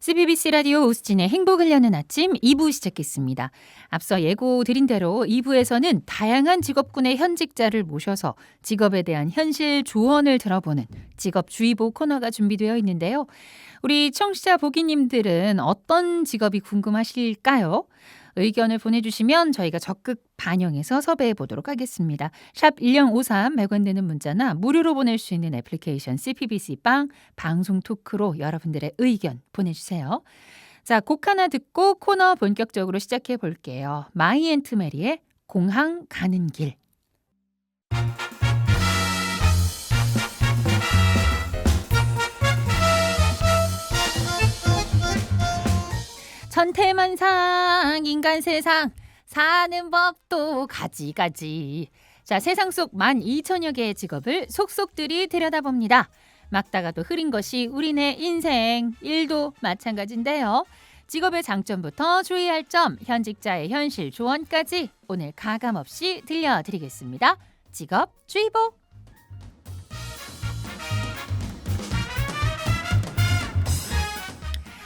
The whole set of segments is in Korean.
CBBC 라디오 오수진의 행복을 여는 아침 2부 시작했습니다. 앞서 예고 드린 대로 2부에서는 다양한 직업군의 현직자를 모셔서 직업에 대한 현실 조언을 들어보는 직업주의보 코너가 준비되어 있는데요. 우리 청취자 보기님들은 어떤 직업이 궁금하실까요? 의견을 보내주시면 저희가 적극 반영해서 섭외해 보도록 하겠습니다. 샵 1053 100원 되는 문자나 무료로 보낼 수 있는 애플리케이션 CBBC 빵 방송 토크로 여러분들의 의견 보내주세요. 자, 곡 하나 듣고 코너 본격적으로 시작해 볼게요. 마이 앤트 메리의 공항 가는 길. 천태만상 인간 세상 사는 법도 가지가지. 자, 세상 속 12,000여 개의 직업을 속속들이 들여다봅니다. 막다가도 흐린 것이 우리네 인생, 일도 마찬가지인데요. 직업의 장점부터 주의할 점, 현직자의 현실 조언까지 오늘 가감없이 들려드리겠습니다. 직업주의보.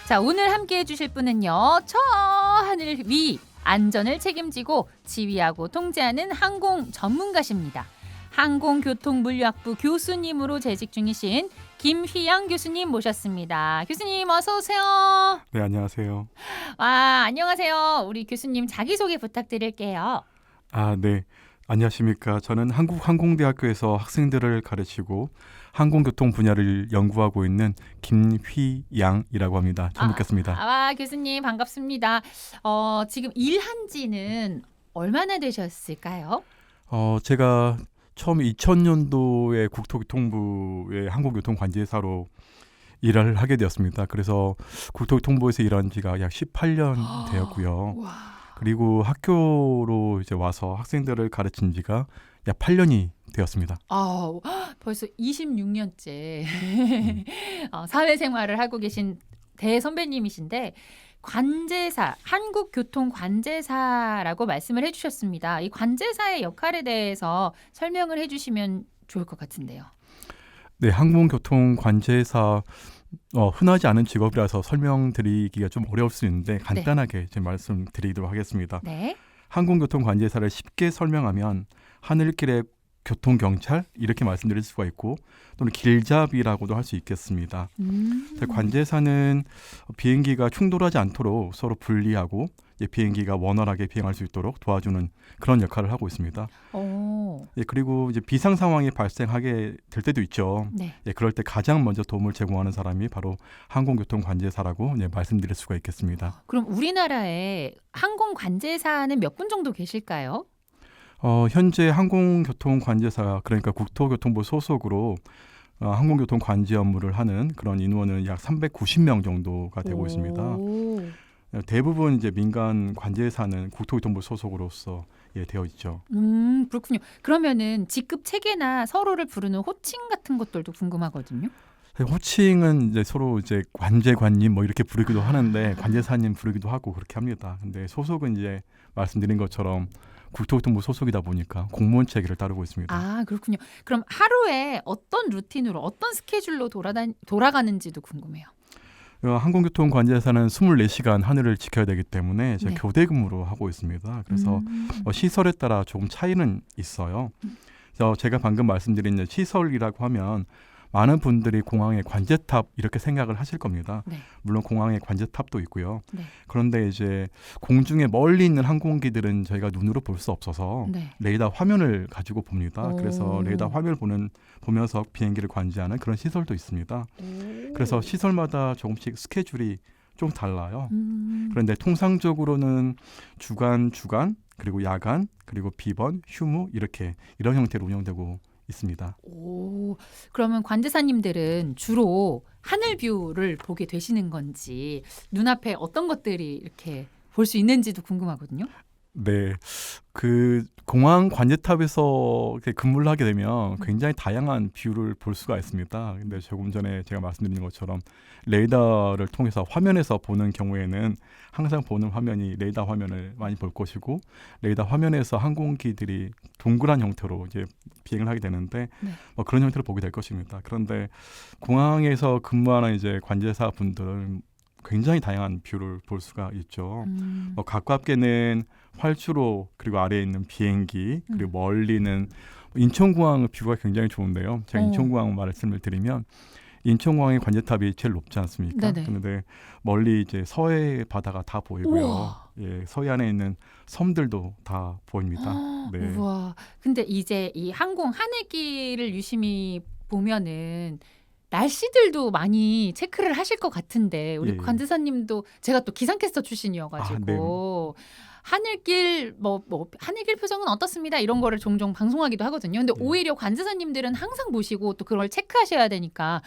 자, 오늘 함께 해주실 분은요. 저 하늘 위 안전을 책임지고 지휘하고 통제하는 항공 전문가십니다. 항공교통물리학부 교수님으로 재직 중이신 김휘양 교수님 모셨습니다. 교수님 어서 오세요. 네, 안녕하세요. 안녕하세요. 우리 교수님 자기소개 부탁드릴게요. 네. 안녕하십니까. 저는 한국항공대학교에서 학생들을 가르치고 항공교통 분야를 연구하고 있는 김휘양이라고 합니다. 처음 뵙겠습니다. 교수님 반갑습니다. 지금 일한 지는 얼마나 되셨을까요? 제가 처음 2000년도에 국토교통부의 항공교통관제사로 일을 하게 되었습니다. 그래서 국토교통부에서 일한 지가 약 18년 되었고요. 와. 그리고 학교로 이제 와서 학생들을 가르친 지가 약 8년이 되었습니다. 벌써 26년째 사회생활을 하고 계신 대선배님이신데 관제사, 한국교통관제사라고 말씀을 해주셨습니다. 이 관제사의 역할에 대해서 설명을 해주시면 좋을 것 같은데요. 네, 항공교통관제사 흔하지 않은 직업이라서 설명드리기가 좀 어려울 수 있는데 간단하게 제 말씀드리도록 하겠습니다. 네. 항공교통관제사를 쉽게 설명하면 하늘길의 교통경찰 이렇게 말씀드릴 수가 있고 또는 길잡이라고도 할 수 있겠습니다. 관제사는 비행기가 충돌하지 않도록 서로 분리하고 비행기가 원활하게 비행할 수 있도록 도와주는 그런 역할을 하고 있습니다. 그리고 이제 비상 상황이 발생하게 될 때도 있죠. 네. 그럴 때 가장 먼저 도움을 제공하는 사람이 바로 항공교통관제사라고 말씀드릴 수가 있겠습니다. 그럼 우리나라에 항공관제사는 몇 분 정도 계실까요? 현재 항공교통관제사 그러니까 국토교통부 소속으로 항공교통관제 업무를 하는 그런 인원은 약 390명 정도가 되고 있습니다. 대부분 이제 민간 관제사는 국토교통부 소속으로서 되어 있죠. 그렇군요. 그러면은 직급 체계나 서로를 부르는 호칭 같은 것들도 궁금하거든요. 호칭은 이제 서로 이제 관제관님 뭐 이렇게 부르기도 하는데 관제사님 부르기도 하고 그렇게 합니다. 근데 소속은 이제 말씀드린 것처럼 국토교통부 소속이다 보니까 공무원 체계를 따르고 있습니다. 그렇군요. 그럼 하루에 어떤 루틴으로 어떤 스케줄로 돌아가는지도 궁금해요. 항공교통관제사는 24시간 하늘을 지켜야 되기 때문에 제가 교대 근무로 하고 있습니다. 그래서 시설에 따라 조금 차이는 있어요. 제가 방금 말씀드린 시설이라고 하면 많은 분들이 공항의 관제탑 이렇게 생각을 하실 겁니다. 네. 물론 공항에 관제탑도 있고요. 네. 그런데 이제 공중에 멀리 있는 항공기들은 저희가 눈으로 볼 수 없어서 레이더 화면을 가지고 봅니다. 그래서 레이더 화면을 보면서 비행기를 관제하는 그런 시설도 있습니다. 그래서 시설마다 조금씩 스케줄이 좀 달라요. 그런데 통상적으로는 주간 그리고 야간 그리고 비번, 휴무 이런 형태로 운영되고 있습니다. 그러면 관제사님들은 주로 하늘 뷰를 보게 되시는 건지 눈앞에 어떤 것들이 이렇게 볼 수 있는지도 궁금하거든요. 네, 그 공항 관제탑에서 근무를 하게 되면 굉장히 다양한 뷰를 볼 수가 있습니다. 근데 조금 전에 제가 말씀드린 것처럼 레이더를 통해서 화면에서 보는 경우에는 항상 보는 화면이 레이더 화면을 많이 볼 것이고 레이더 화면에서 항공기들이 동그란 형태로 이제 비행을 하게 되는데 그런 형태를 보게 될 것입니다. 그런데 공항에서 근무하는 이제 관제사 분들 굉장히 다양한 뷰를 볼 수가 있죠. 가깝게는 활주로 그리고 아래에 있는 비행기 그리고 멀리는 인천공항 뷰가 굉장히 좋은데요. 제가 인천공항 말씀을 드리면 인천공항의 관제탑이 제일 높지 않습니까? 그런데 멀리 이제 서해 바다가 다 보이고요. 예, 서해안에 있는 섬들도 다 보입니다. 네. 우와. 근데 이제 이 항공 하늘길을 유심히 보면은 날씨들도 많이 체크를 하실 것 같은데 우리 관제사님도 제가 또 기상캐스터 출신이어가지고 하늘길 하늘길 표정은 어떻습니다 이런 거를 종종 방송하기도 하거든요. 근데 오히려 관제사님들은 항상 보시고 또 그걸 체크하셔야 되니까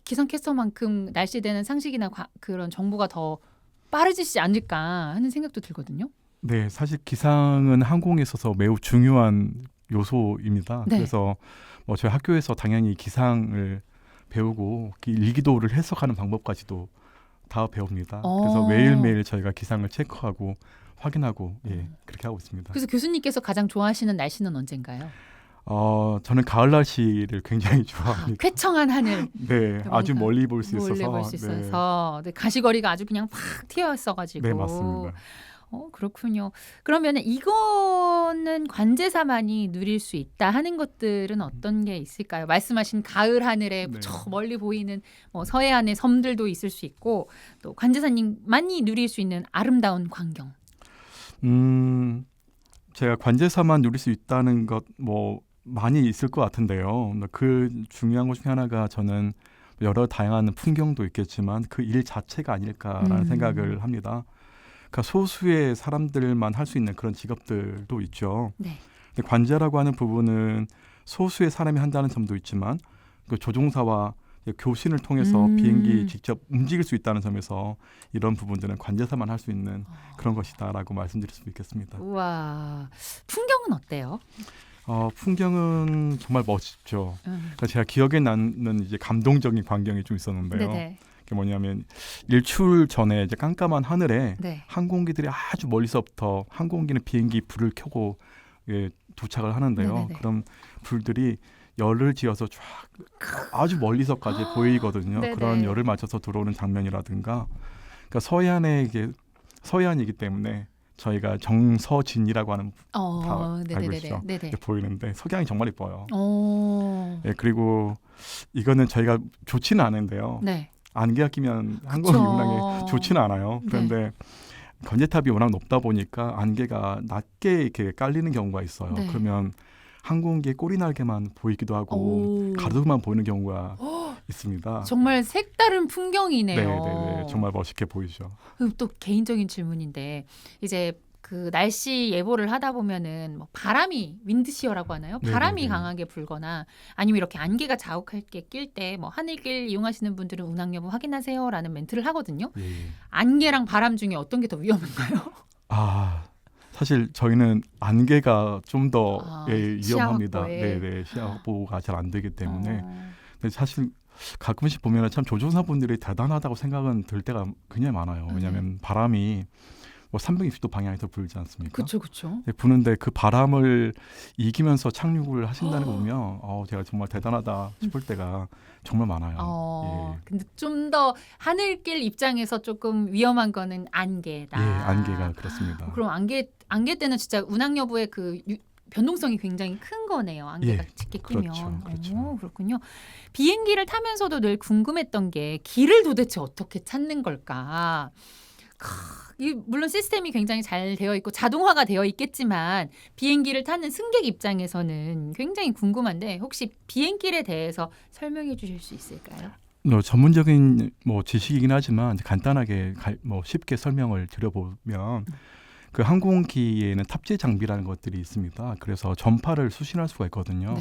기상캐스터만큼 날씨에 대한 상식이나 그런 정보가 더 빠르지지 않을까 하는 생각도 들거든요. 네, 사실 기상은 항공에 있어서 매우 중요한 요소입니다. 그래서 저희 학교에서 당연히 기상을 배우고 일기도를 해석하는 방법까지도 다 배웁니다. 그래서 매일매일 저희가 기상을 체크하고 확인하고 그렇게 하고 있습니다. 그래서 교수님께서 가장 좋아하시는 날씨는 언젠가요? 저는 가을 날씨를 굉장히 좋아합니다. 쾌청한 하늘. 네, 아주 멀리 볼 수 있어서. 멀리 볼 수 있어서. 네, 가시거리가 아주 그냥 팍 튀어 있어가지고. 네, 맞습니다. 그렇군요. 그러면 이거는 관제사만이 누릴 수 있다 하는 것들은 어떤 게 있을까요? 말씀하신 가을 하늘에 저 멀리 보이는 서해안의 섬들도 있을 수 있고 또 관제사님만이 누릴 수 있는 아름다운 광경. 제가 관제사만 누릴 수 있다는 것 많이 있을 것 같은데요. 그 중요한 것 중에 하나가 저는 여러 다양한 풍경도 있겠지만 그 일 자체가 아닐까라는 생각을 합니다. 그러니까 소수의 사람들만 할 수 있는 그런 직업들도 있죠. 근데 관제라고 하는 부분은 소수의 사람이 한다는 점도 있지만 그 조종사와 교신을 통해서 비행기 직접 움직일 수 있다는 점에서 이런 부분들은 관제사만 할 수 있는 그런 것이다라고 말씀드릴 수 있겠습니다. 우와, 풍경은 어때요? 풍경은 정말 멋있죠. 그러니까 제가 기억에 남는 이제 감동적인 광경이 좀 있었는데요. 그게 뭐냐면 일출 전에 이제 깜깜한 하늘에 항공기들이 아주 멀리서부터 항공기는 비행기 불을 켜고 도착을 하는데요. 그럼 불들이 열을 지어서 쫙 아주 멀리서까지 보이거든요. 그런 열을 맞춰서 들어오는 장면이라든가, 그러니까 서해안이기 때문에 저희가 정서진이라고 하는 다 알고 있죠. 보이는데 석양이 정말 예뻐요. 그리고 이거는 저희가 좋지는 않은데요. 안개가 끼면 항공 운항에 좋지는 않아요. 그런데 관제탑이 워낙 높다 보니까 안개가 낮게 이렇게 깔리는 경우가 있어요. 그러면 항공기의 꼬리 날개만 보이기도 하고 가르마만 보이는 경우가 있습니다. 정말 색다른 풍경이네요. 네, 정말 멋있게 보이죠. 그럼 또 개인적인 질문인데 이제 그 날씨 예보를 하다 보면은 바람이 윈드시어라고 하나요? 바람이 강하게 불거나 아니면 이렇게 안개가 자욱하게 낄 때 하늘길 이용하시는 분들은 운항 여부 확인하세요라는 멘트를 하거든요. 안개랑 바람 중에 어떤 게 더 위험한가요? 사실 저희는 안개가 좀 더 위험합니다. 시야 확보가 잘 안 되기 때문에. 근데 사실 가끔씩 보면 참 조종사분들이 대단하다고 생각은 들 때가 굉장히 많아요. 왜냐하면 바람이 360도 방향에서 불지 않습니까? 그렇죠. 부는데 그 바람을 이기면서 착륙을 하신다는 거 보면 제가 정말 대단하다 싶을 때가 정말 많아요. 근데 좀 더 하늘길 입장에서 조금 위험한 거는 안개다. 안개가 그렇습니다. 그럼 안개 때는 진짜 운항 여부의 그 변동성이 굉장히 큰 거네요. 안개가 짙게 끼면. 그렇죠. 그렇군요. 비행기를 타면서도 늘 궁금했던 게 길을 도대체 어떻게 찾는 걸까? 물론 시스템이 굉장히 잘 되어 있고 자동화가 되어 있겠지만 비행기를 타는 승객 입장에서는 굉장히 궁금한데 혹시 비행길에 대해서 설명해 주실 수 있을까요? 전문적인 지식이긴 하지만 간단하게 쉽게 설명을 드려보면 그 항공기에는 탑재 장비라는 것들이 있습니다. 그래서 전파를 수신할 수가 있거든요.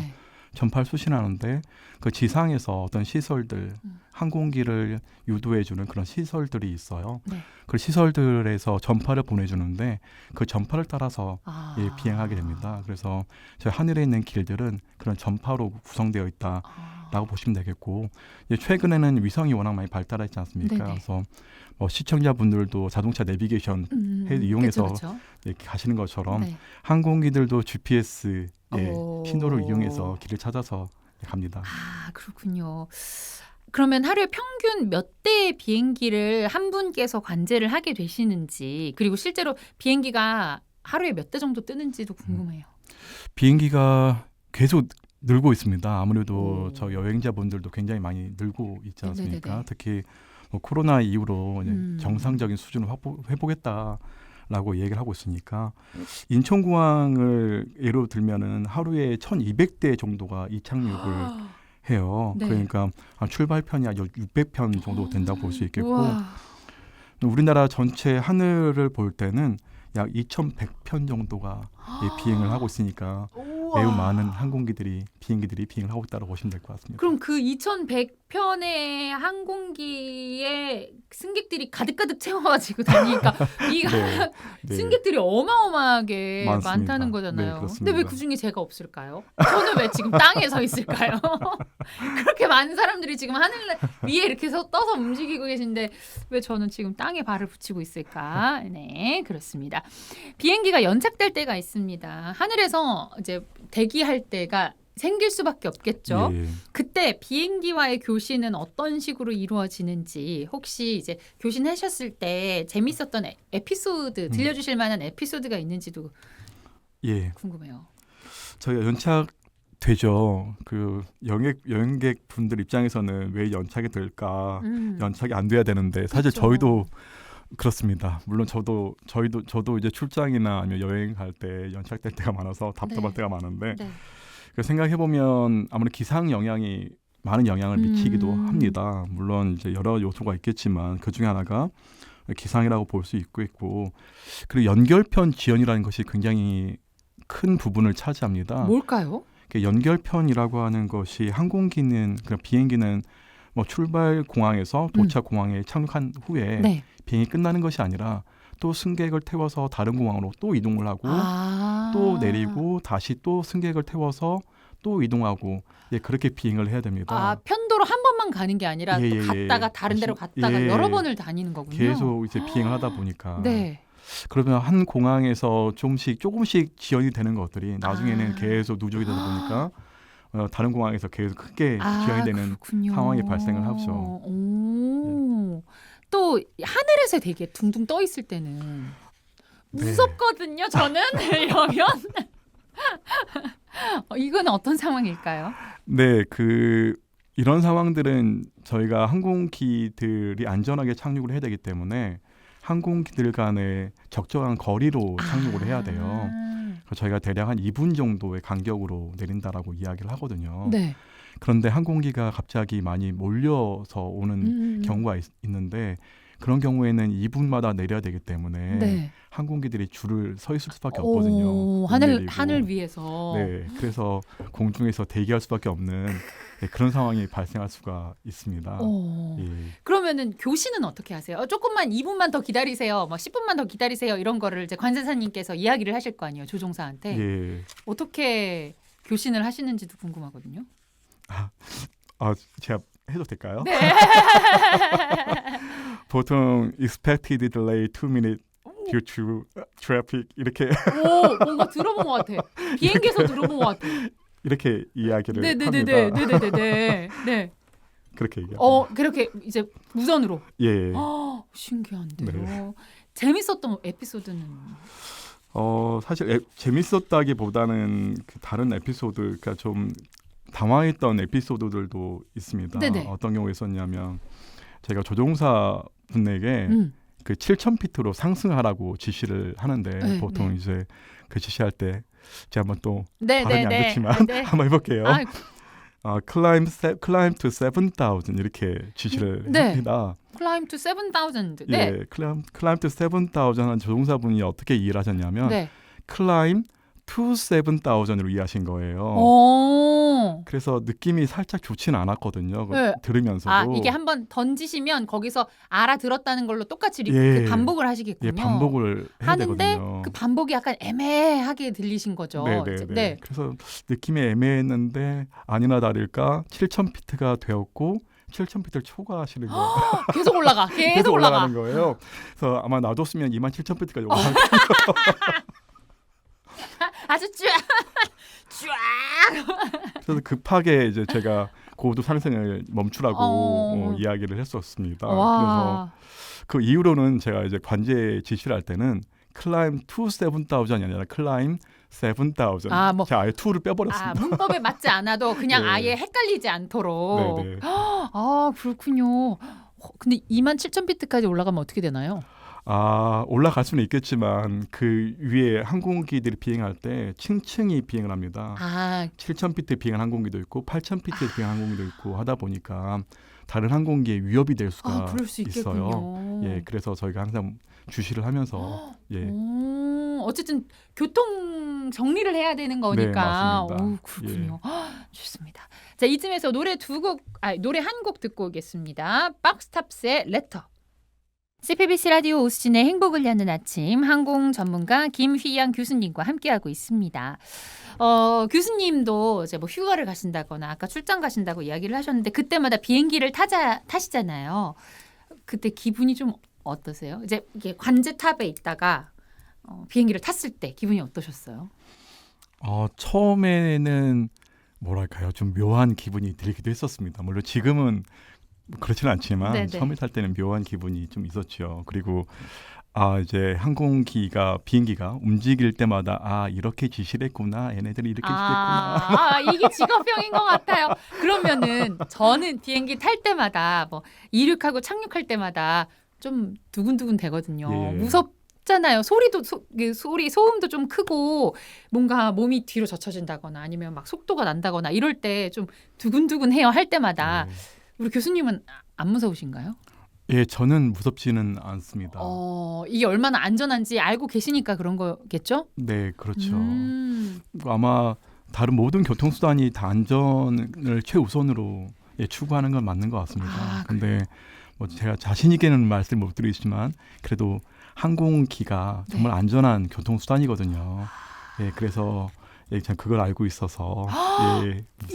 전파를 수신하는데 그 지상에서 어떤 시설들, 항공기를 유도해주는 그런 시설들이 있어요. 그 시설들에서 전파를 보내주는데 그 전파를 따라서 비행하게 됩니다. 그래서 저희 하늘에 있는 길들은 그런 전파로 구성되어 있다라고 보시면 되겠고, 최근에는 위성이 워낙 많이 발달했지 않습니까? 그래서 시청자분들도 자동차 내비게이션 이용해서 이렇게 가시는 것처럼 항공기들도 GPS 신호를 이용해서 길을 찾아서 갑니다. 그렇군요. 그러면 하루에 평균 몇 대의 비행기를 한 분께서 관제를 하게 되시는지, 그리고 실제로 비행기가 하루에 몇 대 정도 뜨는지도 궁금해요. 비행기가 계속 늘고 있습니다. 아무래도 저 여행자분들도 굉장히 많이 늘고 있지 않습니까? 네네네. 특히 뭐 코로나 이후로 이제 정상적인 수준을 회복했다라고 얘기를 하고 있으니까 인천공항을 예로 들면은 하루에 1,200대 정도가 이착륙을 해요. 네. 그러니까 출발편이 약 600편 정도 된다고 볼 수 있겠고 우와. 우리나라 전체 하늘을 볼 때는 약 2,100편 정도가 비행을 하고 있으니까 매우 많은 비행기들이 비행을 하고 있다고 보시면 될 것 같습니다. 그럼 그 2,100편의 항공기에 승객들이 가득가득 채워가지고 다니니까 이 네. 승객들이 어마어마하게 많습니다. 많다는 거잖아요. 네, 그렇습니다. 근데 왜 그중에 제가 없을까요? 저는 왜 지금 땅에 서 있을까요? 그렇게 많은 사람들이 지금 하늘 위에 이렇게 떠서 움직이고 계신데 왜 저는 지금 땅에 발을 붙이고 있을까? 네, 그렇습니다. 비행기가 연착될 때가 있습니다. 하늘에서 이제 대기할 때가 생길 수밖에 없겠죠. 예. 그때 비행기와의 교신은 어떤 식으로 이루어지는지, 혹시 이제 교신하셨을 때 재밌었던 에피소드 들려주실 만한 에피소드가 있는지도 궁금해요. 저희가 연착되죠. 그 여행객 분들 입장에서는 왜 연착이 될까? 연착이 안 돼야 되는데 사실 그렇죠. 저희도 그렇습니다. 물론 저도 이제 출장이나 아니면 여행 갈 때 연착될 때가 많아서 답답할 때가 많은데 생각해 보면 아무래도 기상 영향이 많은 영향을 미치기도 합니다. 물론 이제 여러 요소가 있겠지만 그 중에 하나가 기상이라고 볼 수 있고 그리고 연결편 지연이라는 것이 굉장히 큰 부분을 차지합니다. 뭘까요? 연결편이라고 하는 것이 비행기는 뭐 출발 공항에서 도착 공항에 착륙한 후에 비행이 끝나는 것이 아니라 또 승객을 태워서 다른 공항으로 또 이동을 하고 또 내리고 다시 또 승객을 태워서 또 이동하고 그렇게 비행을 해야 됩니다. 편도로 한 번만 가는 게 아니라 또 갔다가 다른 데로 갔다가 여러 번을 다니는 거군요. 계속 이제 비행을 하다 보니까. 그러면 한 공항에서 조금씩 지연이 되는 것들이 나중에는 계속 누적이 되다 보니까 다른 공항에서 계속 크게 지연이 되는 상황이 발생을 하죠. 또 하늘에서 되게 둥둥 떠 있을 때는 무섭거든요. 저는 이러면 이건 어떤 상황일까요? 네, 이런 상황들은 저희가 항공기들이 안전하게 착륙을 해야 되기 때문에 항공기들 간에 적정한 거리로 착륙을 해야 돼요. 저희가 대략 한 2분 정도의 간격으로 내린다라고 이야기를 하거든요. 그런데 항공기가 갑자기 많이 몰려서 오는 경우가 있는데 그런 경우에는 2분마다 내려야 되기 때문에 항공기들이 줄을 서 있을 수밖에 없거든요. 하늘 위에서. 네, 그래서 공중에서 대기할 수밖에 없는 그런 상황이 발생할 수가 있습니다. 그러면은 교신은 어떻게 하세요? 조금만 2분만 더 기다리세요. 뭐 10분만 더 기다리세요. 이런 거를 이제 관세사님께서 이야기를 하실 거 아니에요, 조종사한테. 어떻게 교신을 하시는지도 궁금하거든요. 제가 해도 될까요? 네. 보통 expected delay 2 minutes due to traffic 이렇게 뭔가 들어본 것 같아. 비행기에서 들어본 것 같아. 이렇게 이야기를 합니다. 네네네. 그렇게 얘기합니다. 그렇게 이제 무전으로. 신기한데요. 네. 재밌었던 에피소드는? 사실 재밌었다기보다는 다른 에피소드, 그러니까 좀 당황했던 에피소드들도 있습니다. 어떤 경우에 있었냐면 제가 조종사 분에게 그 7,000피트로 상승하라고 지시를 하는데 보통 이제 그 지시할 때 제가 한번 또 발음이 안 좋지만 한번 해볼게요. climb to 7,000 이렇게 지시를 합니다. climb to 7,000. climb to 7,000 한 조종사분이 어떻게 이해를 하셨냐면 climb to 7,000으로 이해하신 거예요. 그래서 느낌이 살짝 좋지는 않았거든요. 들으면서도. 이게 한번 던지시면 거기서 알아들었다는 걸로 똑같이 그 반복을 하시겠군요. 반복을 해야 되거든요. 그 반복이 약간 애매하게 들리신 거죠. 네. 그래서 느낌이 애매했는데 아니나 다를까 7,000피트가 되었고 7,000피트를 초과하시는 거예요. 계속 올라가. 계속 올라가는 거예요. 그래서 아마 놔뒀으면 27,000피트까지 올라갈 거예요. 아주 쫙. 그래서 급하게 이제 제가 고도 상승을 멈추라고 이야기를 했었습니다. 와. 그래서 그 이후로는 제가 이제 관제 지시를 할 때는 클라임 to 7,000이 아니라 클라임 7,000. 제가 아예 2를 빼버렸습니다. 문법에 맞지 않아도 그냥 네. 아예 헷갈리지 않도록. 네네. 그렇군요. 근데 27,000피트까지 올라가면 어떻게 되나요? 올라갈 수는 있겠지만 그 위에 항공기들이 비행할 때 층층이 비행을 합니다. 7,000피트 비행한 항공기도 있고 8,000피트 비행한 항공기도 있고 하다 보니까 다른 항공기에 위협이 될 수가 그럴 수 있어요. 있겠군요. 예, 그래서 저희가 항상 주시를 하면서 어쨌든 교통 정리를 해야 되는 거니까. 네, 맞습니다. 그렇군요. 좋습니다. 자, 이쯤에서 노래 한 곡 듣고 오겠습니다. 박스탑스의 레터. CPBC 라디오 오수진의 행복을 여는 아침, 항공 전문가 김휘양 교수님과 함께하고 있습니다. 교수님도 이제 뭐 휴가를 가신다거나 아까 출장 가신다고 이야기를 하셨는데 그때마다 비행기를 타시잖아요. 그때 기분이 좀 어떠세요? 이제 이게 관제탑에 있다가 비행기를 탔을 때 기분이 어떠셨어요? 처음에는 뭐랄까요, 좀 묘한 기분이 들기도 했었습니다. 물론 지금은 그렇지는 않지만 네네. 처음에 탈 때는 묘한 기분이 좀 있었죠. 그리고 이제 비행기가 움직일 때마다 이렇게 지시를 했구나, 얘네들이 이렇게 지시했구나. 이게 직업병인 것 같아요. 그러면은 저는 비행기 탈 때마다 뭐 이륙하고 착륙할 때마다 좀 두근두근 되거든요. 예. 무섭잖아요. 소음도 좀 크고 뭔가 몸이 뒤로 젖혀진다거나 아니면 막 속도가 난다거나 이럴 때 좀 두근두근해요. 할 때마다. 우리 교수님은 안 무서우신가요? 예, 저는 무섭지는 않습니다. 이게 얼마나 안전한지 알고 계시니까 그런 거겠죠? 네, 그렇죠. 아마 다른 모든 교통수단이 다 안전을 최우선으로 추구하는 건 맞는 것 같습니다. 근데 뭐 제가 자신 있게는 말씀 못 드리지만 그래도 항공기가 정말 안전한 교통수단이거든요. 예, 그래서 전 그걸 알고 있어서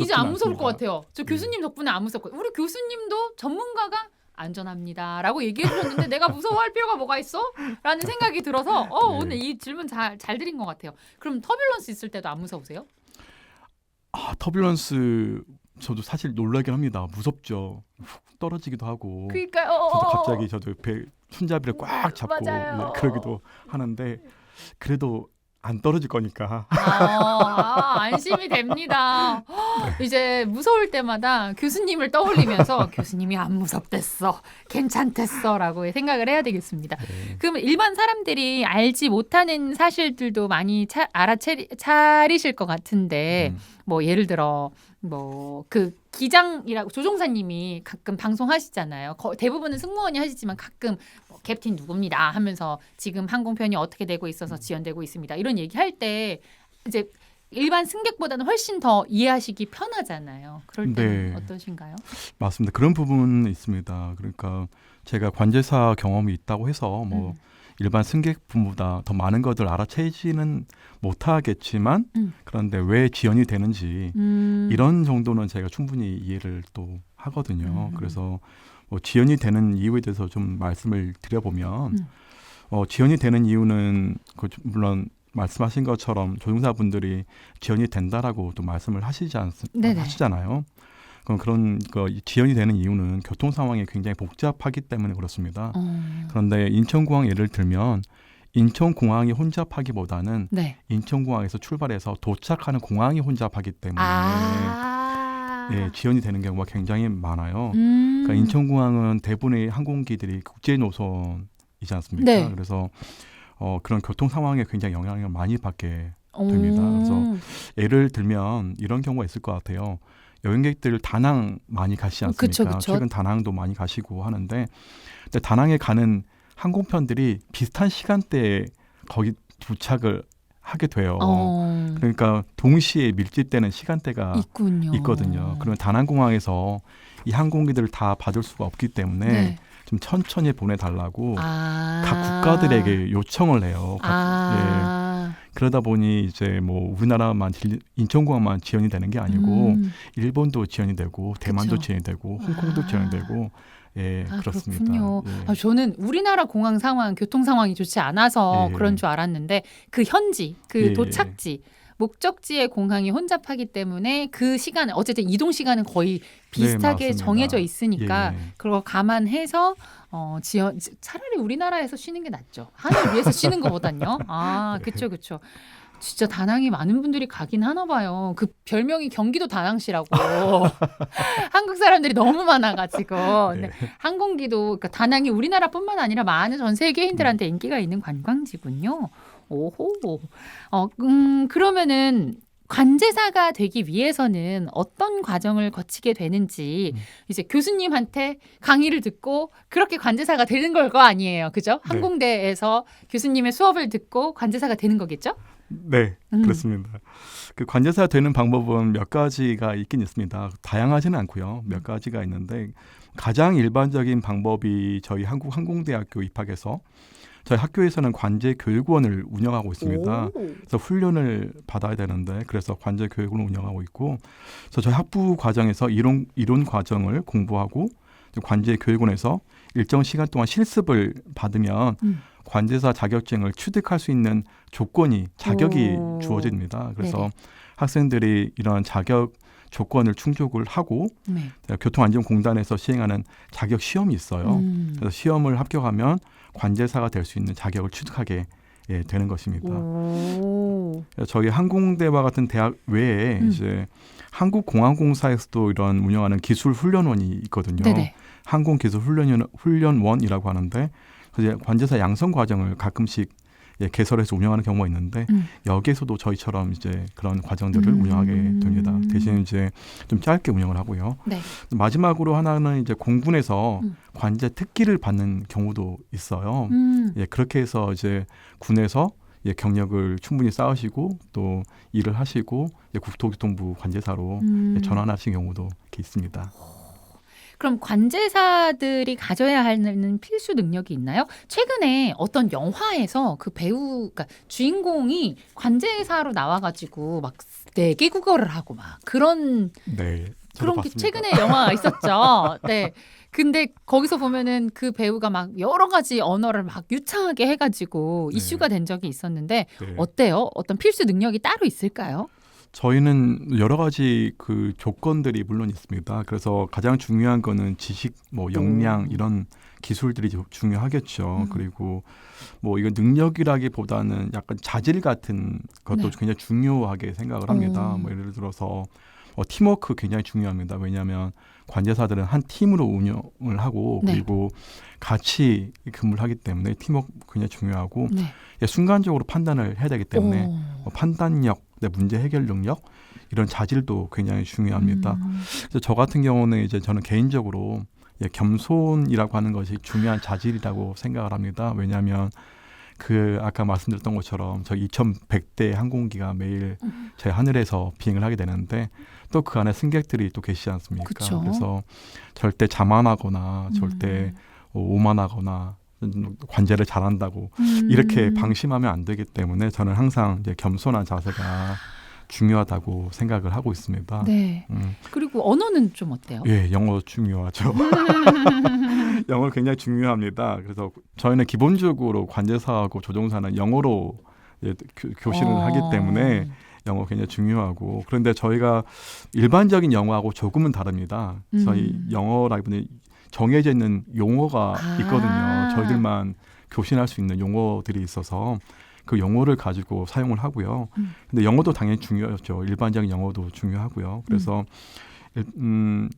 이제 안 무서울 것 같아요. 저 교수님 덕분에 안 무섭고 우리 교수님도 전문가가 안전합니다라고 얘기해 주셨는데 내가 무서워할 필요가 뭐가 있어? 라는 생각이 들어서 오늘 이 질문 잘 드린 것 같아요. 그럼 터뷸런스 있을 때도 안 무서우세요? 터뷸런스 저도 사실 놀라긴 합니다. 무섭죠. 훅 떨어지기도 하고. 그러니까요. 갑자기 저도 옆에 손잡이를 꽉 잡고 그러기도 하는데 그래도 안 떨어질 거니까. 안심이 됩니다. 이제 무서울 때마다 교수님을 떠올리면서 교수님이 안 무섭댔어, 괜찮댔어라고 생각을 해야 되겠습니다. 그럼 일반 사람들이 알지 못하는 사실들도 많이 알아차리실 것 같은데 뭐 예를 들어 뭐 그 기장이라고 조종사님이 가끔 방송하시잖아요. 대부분은 승무원이 하시지만 가끔 뭐 캡틴 누굽니다 하면서 지금 항공편이 어떻게 되고 있어서 지연되고 있습니다. 이런 얘기할 때 이제 일반 승객보다는 훨씬 더 이해하시기 편하잖아요. 그럴 때는 어떠신가요? 맞습니다. 그런 부분은 있습니다. 그러니까 제가 관제사 경험이 있다고 해서 뭐 일반 승객분보다 더 많은 것을 알아채지는 못하겠지만 그런데 왜 지연이 되는지 이런 정도는 제가 충분히 이해를 또 하거든요. 그래서 뭐 지연이 되는 이유에 대해서 좀 말씀을 드려보면 지연이 되는 이유는 물론 말씀하신 것처럼 조종사분들이 지연이 된다라고 또 말씀을 하시잖아요. 그런 지연이 되는 이유는 교통 상황이 굉장히 복잡하기 때문에 그렇습니다. 그런데 인천공항 예를 들면 인천공항이 혼잡하기보다는 인천공항에서 출발해서 도착하는 공항이 혼잡하기 때문에 지연이 되는 경우가 굉장히 많아요. 그러니까 인천공항은 대부분의 항공기들이 국제 노선이지 않습니까? 그래서 그런 교통 상황에 굉장히 영향을 많이 받게 됩니다. 그래서 예를 들면 이런 경우가 있을 것 같아요. 여행객들 다낭 많이 가시지 않습니까? 그쵸. 최근 다낭도 많이 가시고 하는데 근데 다낭에 가는 항공편들이 비슷한 시간대에 거기 도착을 하게 돼요. 그러니까 동시에 밀집되는 시간대가 있거든요. 그러면 다낭공항에서 이 항공기들을 다 받을 수가 없기 때문에 좀 천천히 보내달라고 각 국가들에게 요청을 해요. 그러다 보니 이제 뭐 우리나라만 인천공항만 지연이 되는 게 아니고 일본도 지연이 되고 대만도 지연이 되고 홍콩도 지연이 되고 그렇습니다. 그렇군요. 저는 우리나라 공항 상황, 교통 상황이 좋지 않아서 그런 줄 알았는데 그 현지, 그 도착지 목적지의 공항이 혼잡하기 때문에 그 시간 어쨌든 이동 시간은 거의 비슷하게 네, 정해져 있으니까 예. 그걸 감안해서 차라리 우리나라에서 쉬는 게 낫죠. 하늘 위에서 쉬는 것보단요. 아, 그렇죠, 그렇죠. 진짜 다낭이 많은 분들이 가긴 하나 봐요. 그 별명이 경기도 다낭시라고. 한국 사람들이 너무 많아가지고. 네. 근데 항공기도 그러니까 다낭이 우리나라뿐만 아니라 많은 전 세계인들한테 인기가 있는 관광지군요. 오호. 그러면은 관제사가 되기 위해서는 어떤 과정을 거치게 되는지 이제 교수님한테 강의를 듣고 그렇게 관제사가 되는 걸 거 아니에요. 그죠? 네. 항공대에서 교수님의 수업을 듣고 관제사가 되는 거겠죠? 네, 그렇습니다. 그 관제사 되는 방법은 몇 가지가 있긴 있습니다. 다양하지는 않고요. 몇 가지가 있는데 가장 일반적인 방법이 저희 한국항공대학교 입학해서 저희 학교에서는 관제교육원을 운영하고 있습니다. 그래서 훈련을 받아야 되는데 그래서 관제교육원을 운영하고 있고 그래서 저희 학부 과정에서 이론 과정을 공부하고 관제교육원에서 일정 시간 동안 실습을 받으면 관제사 자격증을 취득할 수 있는 자격이 주어집니다. 그래서 네네. 학생들이 이런 자격 조건을 충족을 하고 네. 교통안전공단에서 시행하는 자격 시험이 있어요. 그래서 시험을 합격하면 관제사가 될 수 있는 자격을 취득하게 되는 것입니다. 저희 항공대와 같은 대학 외에 이제 한국공항공사에서도 이런 운영하는 기술훈련원이 있거든요. 네네. 항공기술훈련원이라고 하는데 관제사 양성 과정을 가끔씩 개설해서 운영하는 경우가 있는데 여기에서도 저희처럼 이제 그런 과정들을 운영하게 됩니다. 대신 이제 좀 짧게 운영을 하고요. 네. 마지막으로 하나는 이제 공군에서 관제 특기를 받는 경우도 있어요. 그렇게 해서 이제 군에서 경력을 충분히 쌓으시고 또 일을 하시고 국토교통부 관제사로 전환하신 경우도 이렇게 있습니다. 그럼 관제사들이 가져야 하는 필수 능력이 있나요? 최근에 어떤 영화에서 그 배우, 그러니까 주인공이 관제사로 나와가지고 막 4개 국어를 하고 막 그런 게 최근에 영화가 있었죠. 네. 근데 거기서 보면은 그 배우가 막 여러 가지 언어를 막 유창하게 해가지고 이슈가 된 적이 있었는데 어때요? 어떤 필수 능력이 따로 있을까요? 저희는 여러 가지 그 조건들이 물론 있습니다. 그래서 가장 중요한 거는 지식, 역량 이런 기술들이 중요하겠죠. 그리고 이거 능력이라기보다는 약간 자질 같은 것도 굉장히 중요하게 생각을 합니다. 예를 들어서 팀워크 굉장히 중요합니다. 왜냐하면 관제사들은 한 팀으로 운영을 하고 그리고 같이 근무를 하기 때문에 팀워크 굉장히 중요하고 순간적으로 판단을 해야 되기 때문에 판단력, 문제 해결 능력 이런 자질도 굉장히 중요합니다. 그래서 저 같은 경우는 이제 저는 개인적으로 겸손이라고 하는 것이 중요한 자질이라고 생각을 합니다. 왜냐하면 아까 말씀드렸던 것처럼 저 2,100대 항공기가 매일 제 하늘에서 비행을 하게 되는데 또 그 안에 승객들이 또 계시지 않습니까? 그쵸. 그래서 절대 자만하거나 절대 오만하거나 관제를 잘한다고 이렇게 방심하면 안 되기 때문에 저는 항상 이제 겸손한 자세가 중요하다고 생각을 하고 있습니다. 네. 그리고 언어는 좀 어때요? 영어 중요하죠. 영어 굉장히 중요합니다. 그래서 저희는 기본적으로 관제사하고 조종사는 영어로 교실을 하기 때문에 영어 굉장히 중요하고 그런데 저희가 일반적인 영어하고 조금은 다릅니다. 저희 영어라기보다는 정해져 있는 용어가 있거든요. 저희들만 교신할 수 있는 용어들이 있어서 그 용어를 가지고 사용을 하고요. 근데 영어도 당연히 중요하죠. 일반적인 영어도 중요하고요. 그래서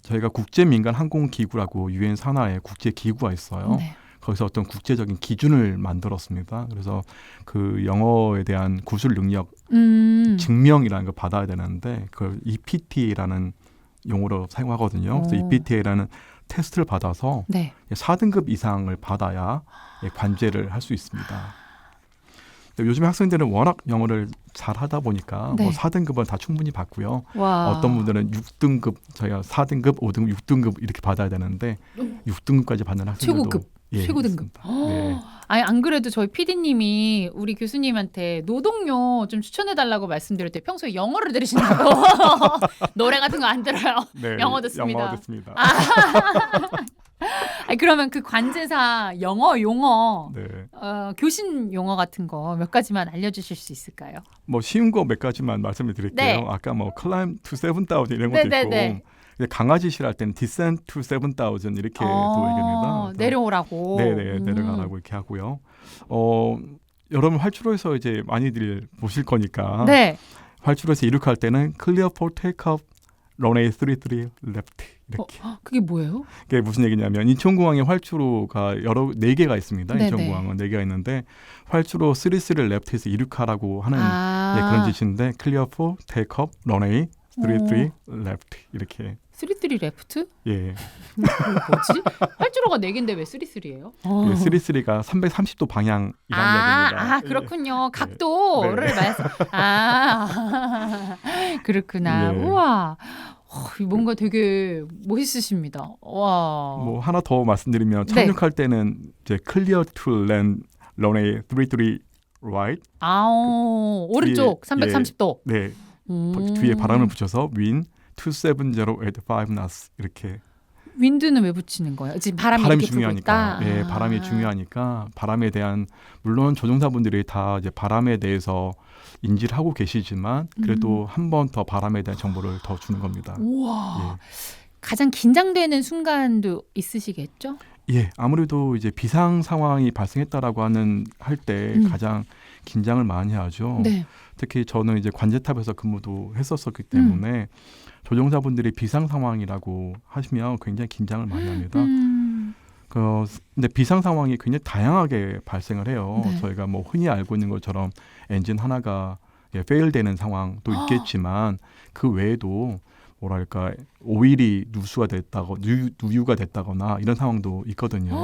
저희가 국제민간항공기구라고 유엔 산하에 국제기구가 있어요. 거기서 어떤 국제적인 기준을 만들었습니다. 그래서 그 영어에 대한 구술 능력 증명이라는 걸 받아야 되는데 그걸 EPT라는 용어로 사용하거든요. 그래서 EPT라는 테스트를 받아서 4등급 이상을 받아야 관제를 할 수 있습니다. 요즘 학생들은 워낙 영어를 잘하다 보니까 4등급은 다 충분히 받고요. 어떤 분들은 6등급, 저희가 4등급, 5등급, 6등급 이렇게 받아야 되는데 6등급까지 받는 학생들도 최고급. 최고 등급. 아니 안 그래도 저희 PD님이 우리 교수님한테 노동요 좀 추천해달라고 말씀드릴 때 평소에 영어를 들으신다고 노래 같은 거 안 들어요. 영어 듣습니다. 영어 듣습니다. 그러면 그 관제사 영어 용어 네. 교신 용어 같은 거 몇 가지만 알려주실 수 있을까요? 뭐 쉬운 거 몇 가지만 말씀을 드릴게요. 네. 아까 뭐 climb to 7,000 이런 것도 네네네. 있고 강아지 실할 때는 descend to 7,000 이렇게도 얘기합니다. 내려오라고. 네네 내려가라고 이렇게 하고요. 여러분 활주로에서 이제 많이들 보실 거니까 네. 활주로에서 이륙할 때는 clear for takeoff, runway 33 left 이렇게. 그게 뭐예요? 그게 무슨 얘기냐면 인천공항에 활주로가 4개가 있습니다. 네네. 인천공항은 4개가 있는데 활주로 33 left에서 이륙하라고 하는 그런 짓인데 clear for takeoff, runway 33 left 이렇게. 33 레프트? 예. 뭐지? 활주로가 4개인데 왜 33예요? 33가 330도 방향이라는 이야기입니다. 그렇군요. 각도를 말해서. 그렇구나. 예. 우와. 뭔가 되게 멋있으십니다. 와. 뭐 하나 더 말씀드리면 착륙할 때는 이제 clear to land runway 33 right. 오른쪽 330도. 네. 뒤에 바람을 붙여서 wind 270 at 5 knots 이렇게. 윈드는 왜 붙이는 거예요? 지금 바람이 중요하니까. 예, 바람이 중요하니까 바람에 대한 물론 조종사분들이 다 이제 바람에 대해서 인지를 하고 계시지만 그래도 한 번 더 바람에 대한 정보를 더 주는 겁니다. 우와. 예. 가장 긴장되는 순간도 있으시겠죠? 예, 아무래도 이제 비상 상황이 발생했다라고 할 때 가장 긴장을 많이 하죠. 네. 특히 저는 이제 관제탑에서 근무도 했었기 때문에 조종사분들이 비상 상황이라고 하시면 굉장히 긴장을 많이 합니다. 근데 비상 상황이 굉장히 다양하게 발생을 해요. 네. 저희가 뭐 흔히 알고 있는 것처럼 엔진 하나가 페일되는 상황도 있겠지만 그 외에도 뭐랄까 오일이 누유가 됐다거나 이런 상황도 있거든요.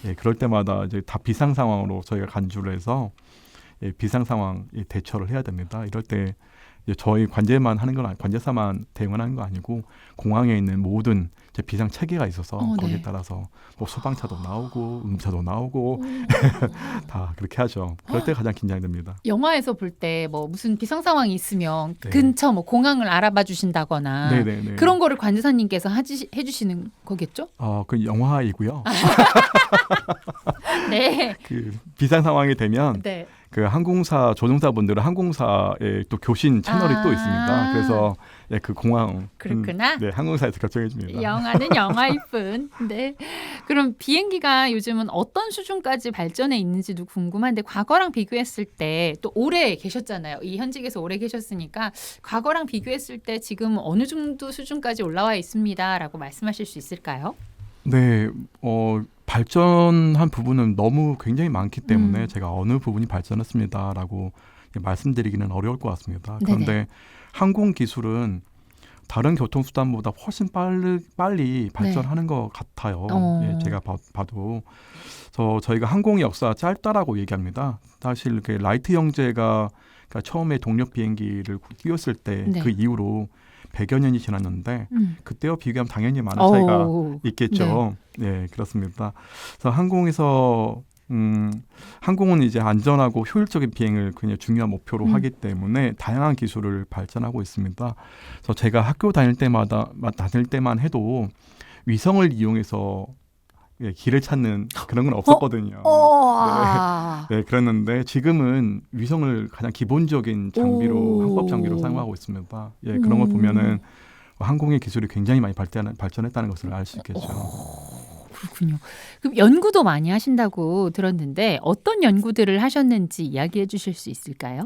예, 그럴 때마다 이제 다 비상 상황으로 저희가 간주를 해서 비상 상황 대처를 해야 됩니다. 이럴 때 저희 관제사만 대응하는 거 아니고 공항에 있는 모든 비상 체계가 있어서 거기에 따라서 뭐 소방차도 나오고 응차도 나오고 다 그렇게 하죠. 그럴 때 가장 긴장됩니다. 영화에서 볼 때 뭐 무슨 비상 상황이 있으면 근처 뭐 공항을 알아봐 주신다거나 그런 거를 관제사님께서 해주시는 거겠죠? 그 영화이고요. 네. 그 비상 상황이 되면 그 항공사 조종사분들은 항공사의 또 교신 채널이 또 있습니다. 그래서 그 공항 그렇구나. 항공사에서 결정해 줍니다. 영화는 영화일 뿐. 네. 그럼 비행기가 요즘은 어떤 수준까지 발전해 있는지도 궁금한데 과거랑 비교했을 때 또 오래 계셨잖아요. 이 현직에서 오래 계셨으니까 과거랑 비교했을 때 지금 어느 정도 수준까지 올라와 있습니다라고 말씀하실 수 있을까요? 네. 발전한 부분은 너무 굉장히 많기 때문에 제가 어느 부분이 발전했습니다라고 말씀드리기는 어려울 것 같습니다. 그런데 항공 기술은 다른 교통수단보다 훨씬 빨리 발전하는 것 같아요. 예, 제가 봐도. 저희가 항공의 역사 짧다라고 얘기합니다. 사실 라이트 형제가 처음에 동력 비행기를 띄웠을 때 그 이후로 100여 년이 지났는데 그때와 비교하면 당연히 많은 차이가 있겠죠. 네, 그렇습니다. 그래서 항공은 이제 안전하고 효율적인 비행을 그냥 중요한 목표로 하기 때문에 다양한 기술을 발전하고 있습니다. 그래서 제가 학교 다닐 때만 해도 위성을 이용해서 길을 찾는 그런 건 없었거든요. 네, 그랬는데 지금은 위성을 가장 기본적인 장비로 항법 장비로 사용하고 있습니다. 예, 그런 걸 보면은 항공의 기술이 굉장히 많이 발전했다는 것을 알 수 있겠죠. 그렇군요. 그럼 연구도 많이 하신다고 들었는데 어떤 연구들을 하셨는지 이야기해 주실 수 있을까요?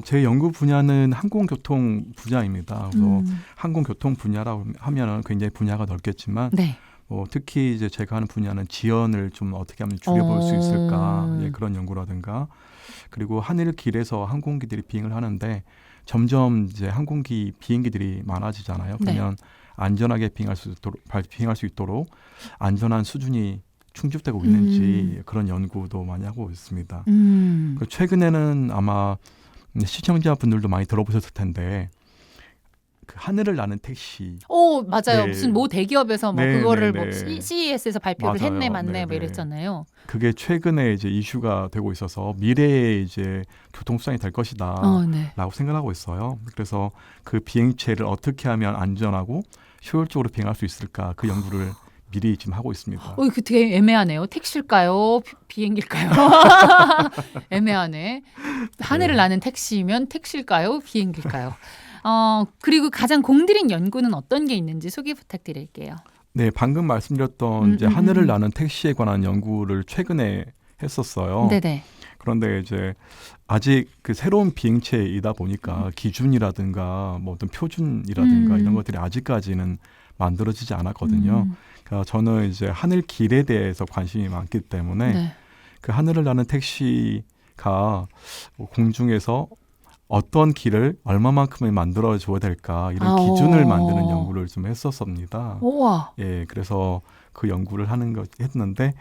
제 연구 분야는 항공교통 분야입니다. 그래서 항공교통 분야라고 하면은 굉장히 분야가 넓겠지만 특히 이제 제가 하는 분야는 지연을 좀 어떻게 하면 줄여볼 수 있을까 그런 연구라든가 그리고 하늘길에서 항공기들이 비행을 하는데 점점 이제 항공기 비행기들이 많아지잖아요. 그러면 안전하게 비행할 수 있도록 안전한 수준이 충족되고 있는지 그런 연구도 많이 하고 있습니다. 최근에는 아마 시청자분들도 많이 들어보셨을 텐데 그 하늘을 나는 택시. 맞아요. 무슨 모 대기업에서 그거를 뭐 CES에서 발표를 했네 맞네 뭐 이랬잖아요. 그게 최근에 이제 이슈가 되고 있어서 미래의 이제 교통수단이 될 것이다라고 생각하고 있어요. 그래서 그 비행체를 어떻게 하면 안전하고 효율적으로 비행할 수 있을까 그 연구를 미리 지금 하고 있습니다. 그 되게 애매하네요. 택시일까요? 비행기일까요? 애매하네. 하늘을 나는 택시면 택시일까요? 비행기일까요? 그리고 가장 공들인 연구는 어떤 게 있는지 소개 부탁드릴게요. 네, 방금 말씀드렸던 이제 하늘을 나는 택시에 관한 연구를 최근에 했었어요. 네네. 그런데 이제 아직 그 새로운 비행체이다 보니까 기준이라든가 뭐 어떤 표준이라든가 이런 것들이 아직까지는 만들어지지 않았거든요. 그러니까 저는 이제 하늘 길에 대해서 관심이 많기 때문에 네. 그 하늘을 나는 택시가 공중에서 어떤 길을 얼마만큼을 만들어 줘야 될까 이런 기준을 만드는 연구를 좀 했었습니다. 우와. 예, 그래서 그 연구를 했는데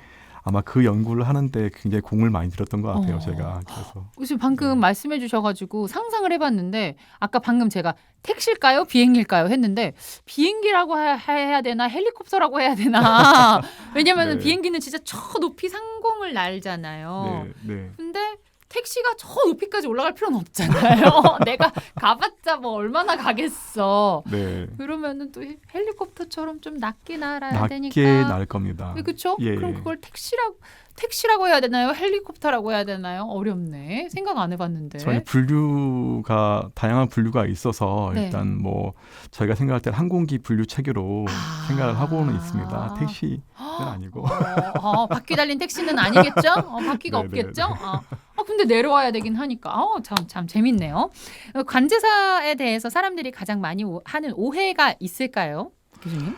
아마 그 연구를 하는데 굉장히 공을 많이 들였던 것 같아요, 제가. 그래서 지금 방금 말씀해 주셔가지고 상상을 해봤는데 아까 방금 제가 택시일까요? 비행기일까요? 했는데 비행기라고 해야 되나 헬리콥터라고 해야 되나 왜냐면 비행기는 진짜 저 높이 상공을 날잖아요. 네. 근데 택시가 저 높이까지 올라갈 필요는 없잖아요. 내가 가봤자 뭐 얼마나 가겠어. 네. 그러면은 또 헬리콥터처럼 좀 낮게 날아야 되니까. 낮게 날 겁니다. 그렇죠? 예. 그럼 그걸 택시라고 해야 되나요? 헬리콥터라고 해야 되나요? 어렵네. 생각 안 해봤는데. 저희 다양한 분류가 있어서 일단 뭐 저희가 생각할 때 항공기 분류 체계로 생각을 하고는 있습니다. 택시는 아니고. 바퀴 달린 택시는 아니겠죠? 바퀴가 없겠죠? 근데 내려와야 되긴 하니까. 참 재밌네요. 관제사에 대해서 사람들이 가장 많이 하는 오해가 있을까요, 교수님?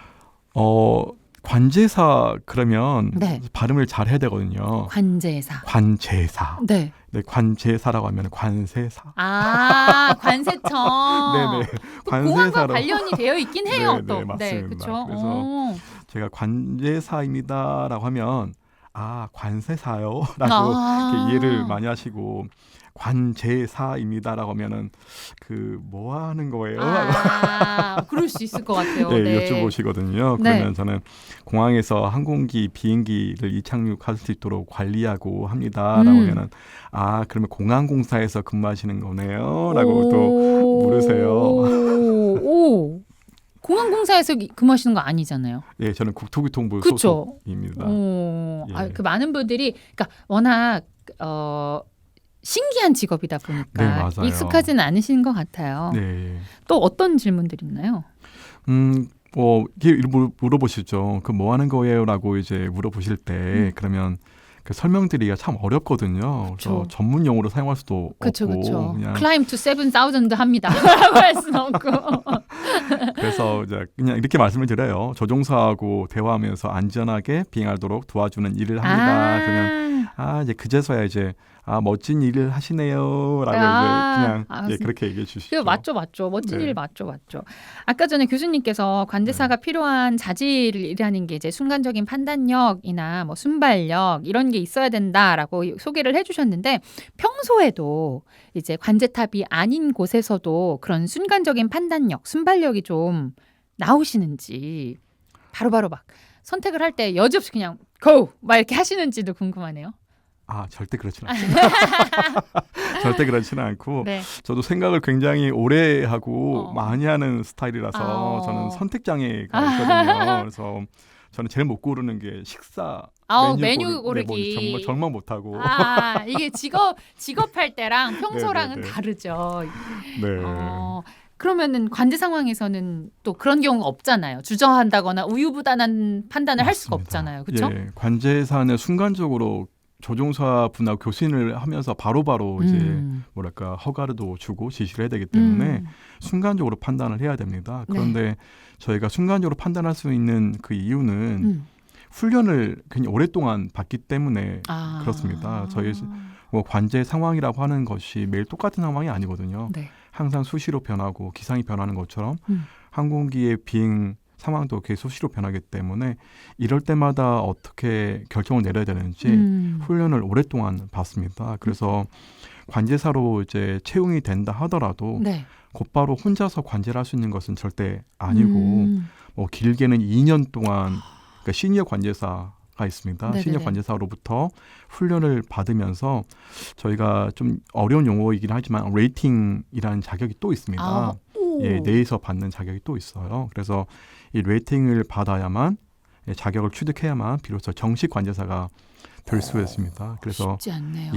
관제사 그러면 네. 발음을 잘 해야 되거든요. 관제사. 네, 관제사라고 하면 관세사. 관세청. 네네. 공항과 관련이 되어 있긴 해요. 네, 또. 맞습니다. 그렇죠. 그래서 제가 관제사입니다라고 하면 관세사요라고 이렇게 이해를 많이 하시고 관제사입니다라고 하면은 뭐 하는 거예요? 그럴 수 있을 것 같아요. 네, 여쭤보시거든요. 그러면 저는 공항에서 항공기, 비행기를 이착륙할 수 있도록 관리하고 합니다라고 하면은 그러면 공항공사에서 근무하시는 거네요라고 또 물으세요. 공항공사에서 근무하시는 거 아니잖아요. 네, 저는 국토교통부 그쵸? 소속입니다. 그 많은 분들이 그러니까 워낙 신기한 직업이다 보니까 익숙하지는 않으신 것 같아요. 네. 또 어떤 질문들이 있나요? 이게 물어보시죠. 뭐 하는 거예요라고 이제 물어보실 때 그러면 그 설명드리기가 참 어렵거든요. 그래서 전문 용어로 사용할 수도 없고 그냥 climb to 7,000 합니다라고 할 수는 없고. 그래서 이제 그냥 이렇게 말씀을 드려요. 조종사하고 대화하면서 안전하게 비행하도록 도와주는 일을 합니다. 그러면 이제 그제서야 이제 멋진 일을 하시네요라고 이제 그냥 그렇게 얘기해 주시죠. 맞죠. 멋진 일 맞죠. 아까 전에 교수님께서 관제사가 필요한 자질이라는 게 이제 순간적인 판단력이나 뭐 순발력 이런 게 있어야 된다라고 소개를 해주셨는데 평소에도 이제 관제탑이 아닌 곳에서도 그런 순간적인 판단력, 순발력이 좀 나오시는지 바로바로 막 선택을 할 때 여지없이 그냥 go 막 이렇게 하시는지도 궁금하네요. 절대 그렇지는 않습니다. 절대 그렇지는 않고 저도 생각을 굉장히 오래 하고 많이 하는 스타일이라서 저는 선택 장애가 있거든요. 그래서 저는 제일 못 고르는 게 식사 메뉴 고르기. 정말 못하고. 이게 직업할 때랑 평소랑은 다르죠. 네. 그러면은 관제 상황에서는 또 그런 경우가 없잖아요. 주저한다거나 우유부단한 판단을 할 수가 없잖아요. 그렇죠? 예, 관제사는 순간적으로 조종사 분하고 교신을 하면서 바로바로 이제 허가도 주고 지시를 해야 되기 때문에 순간적으로 판단을 해야 됩니다. 그런데 저희가 순간적으로 판단할 수 있는 그 이유는 훈련을 굉장히 오랫동안 받기 때문에 그렇습니다. 저희 관제 상황이라고 하는 것이 매일 똑같은 상황이 아니거든요. 항상 수시로 변하고 기상이 변하는 것처럼 항공기의 비행 상황도 계속 수시로 변하기 때문에 이럴 때마다 어떻게 결정을 내려야 되는지 훈련을 오랫동안 받습니다. 그래서 관제사로 이제 채용이 된다 하더라도 곧바로 혼자서 관제를 할 수 있는 것은 절대 아니고 길게는 2년 동안 그러니까 시니어 관제사가 있습니다. 시니어 관제사로부터 훈련을 받으면서 저희가 좀 어려운 용어이긴 하지만 레이팅이라는 자격이 또 있습니다. 내에서 받는 자격이 또 있어요. 그래서 이 레이팅을 받아야만 자격을 취득해야만 비로소 정식 관제사가 될 수 있습니다. 그래서 쉽지 않네요.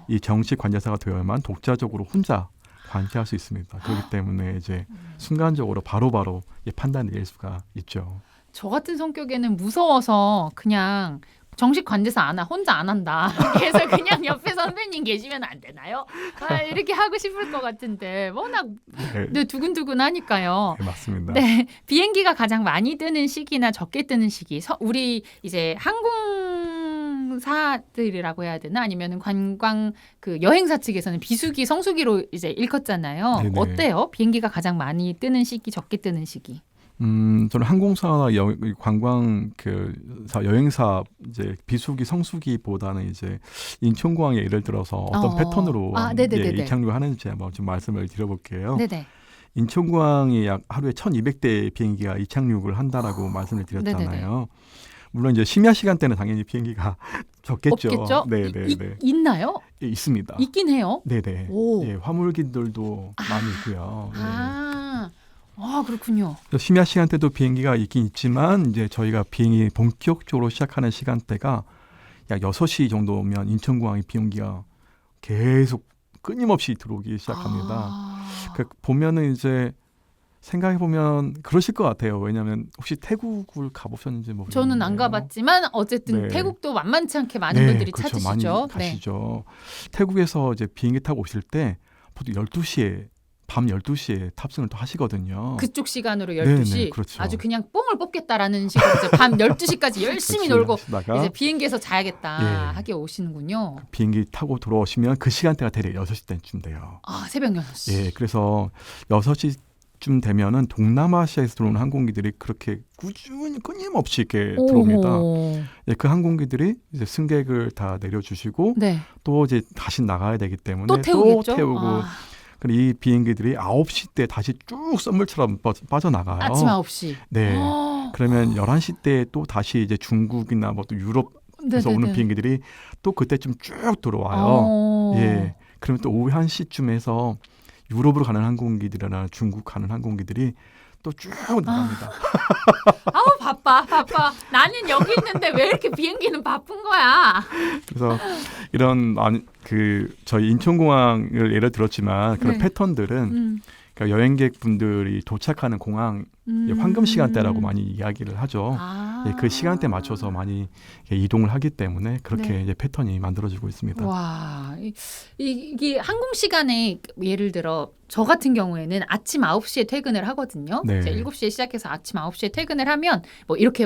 이 정식 관제사가 되어야만 독자적으로 혼자 관제할 수 있습니다. 그렇기 때문에 이제 순간적으로 바로바로 판단을 내릴 수가 있죠. 저 같은 성격에는 무서워서 그냥 정식 관제사 안 혼자 안 한다. 그래서 그냥 옆에 선배님 계시면 안 되나요? 이렇게 하고 싶을 것 같은데 워낙 두근두근 하니까요. 네, 맞습니다. 네, 비행기가 가장 많이 뜨는 시기나 적게 뜨는 시기. 우리 이제 항공사들이라고 해야 되나 아니면 관광 그 여행사 측에서는 비수기, 성수기로 이제 일컫잖아요. 네네. 어때요? 비행기가 가장 많이 뜨는 시기, 적게 뜨는 시기? 저는 항공사나 관광 여행사 이제 비수기 성수기보다는 이제 인천공항에 예를 들어서 어떤 패턴으로 이착륙을 하는지 한번 좀 말씀을 드려볼게요. 네네. 인천공항이 약 하루에 1,200대 비행기가 이착륙을 한다라고 말씀을 드렸잖아요. 네네네. 물론 이제 심야 시간대는 당연히 비행기가 적겠죠. 없겠죠? 네네네. 있나요? 예, 있습니다. 있긴 해요. 네네. 예, 화물기들도 많이 있고요. 그렇군요. 심야 시간대도 비행기가 있긴 있지만 이제 저희가 비행이 본격적으로 시작하는 시간대가 약 6시 정도면 인천공항에 비행기가 계속 끊임없이 들어오기 시작합니다. 보면은 이제 생각해 보면 그러실 것 같아요. 왜냐하면 혹시 태국을 가보셨는지 모르겠는데 저는 안 가봤지만 어쨌든 태국도 만만치 않게 많은 분들이 그렇죠. 찾으시죠. 많이 가시죠. 태국에서 이제 비행기 타고 오실 때 보통 12시에 밤 12시에 탑승을 또 하시거든요. 그쪽 시간으로 12시. 네네, 그렇죠. 아주 그냥 뽕을 뽑겠다라는 식으로 이제 밤 12시까지 열심히 놀고 이제 비행기에서 자야겠다 하게 오시는군요. 비행기 타고 돌아오시면 그 시간대가 대략 6시 때쯤 돼요. 새벽 6시. 예, 그래서 6시쯤 되면은 동남아시아에서 들어오는 항공기들이 그렇게 꾸준히 끊임없이 이렇게 들어옵니다. 예, 그 항공기들이 이제 승객을 다 내려주시고 또 이제 다시 나가야 되기 때문에 또 태우겠죠? 또 태우고 이 비행기들이 9시 때 다시 쭉 썰물처럼 빠져나가요. 아침 9시. 네. 그러면 11시 때 또 다시 이제 중국이나 뭐 또 유럽에서 오는 비행기들이 또 그때쯤 쭉 들어와요. 예. 그러면 또 오후 1시쯤 해서 유럽으로 가는 항공기들이나 중국 가는 항공기들이 또 쭉 나갑니다. 바빠. 나는 여기 있는데 왜 이렇게 비행기는 바쁜 거야? 그래서 이런 저희 인천공항을 예를 들었지만 그런 패턴들은 그러니까 여행객분들이 도착하는 공항 황금 시간대라고 많이 이야기를 하죠. 그 시간대에 맞춰서 많이 이동을 하기 때문에 그렇게 이제 패턴이 만들어지고 있습니다. 와, 이게 항공 시간에 예를 들어 저 같은 경우에는 아침 9시에 퇴근을 하거든요. 이제 7시에 시작해서 아침 9시에 퇴근을 하면 뭐 이렇게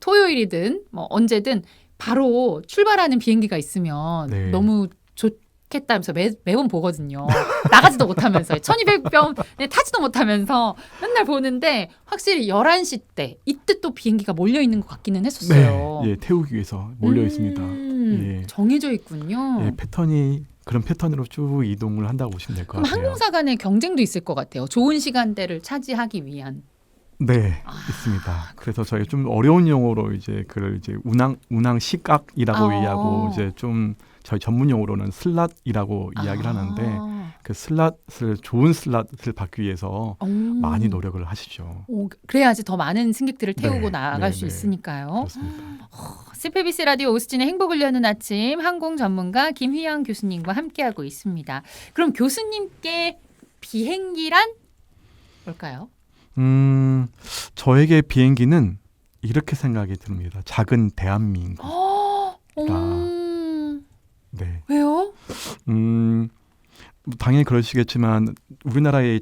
토요일이든 뭐 언제든 바로 출발하는 비행기가 있으면 너무 좋겠다면서 매번 보거든요. 나가지도 못하면서 1200병 타지도 못하면서 맨날 보는데 확실히 11시 때 이때 또 비행기가 몰려 있는 것 같기는 했었어요. 예, 태우기 위해서 몰려 있습니다. 예. 정해져 있군요. 예, 그런 패턴으로 쭉 이동을 한다고 보시면 될 것 같아요. 그럼 항공사 간의 경쟁도 있을 것 같아요. 좋은 시간대를 차지하기 위한. 네, 있습니다. 그래서 저희 좀 어려운 용어로 이제 그걸 이제 운항 시각이라고 얘기하고 이제 좀 저희 전문 용어로는 슬롯이라고 이야기를 하는데 그 좋은 슬롯을 받기 위해서 많이 노력을 하시죠. 그래야지 더 많은 승객들을 태우고 나갈 수 있으니까요. 그렇습니다. CPBC 라디오 오수진의 행복을 여는 아침 항공 전문가 김휘영 교수님과 함께하고 있습니다. 그럼 교수님께 비행기란 뭘까요? 저에게 비행기는 이렇게 생각이 듭니다. 작은 대한민국. 네. 왜요? 당연히 그러시겠지만 우리나라의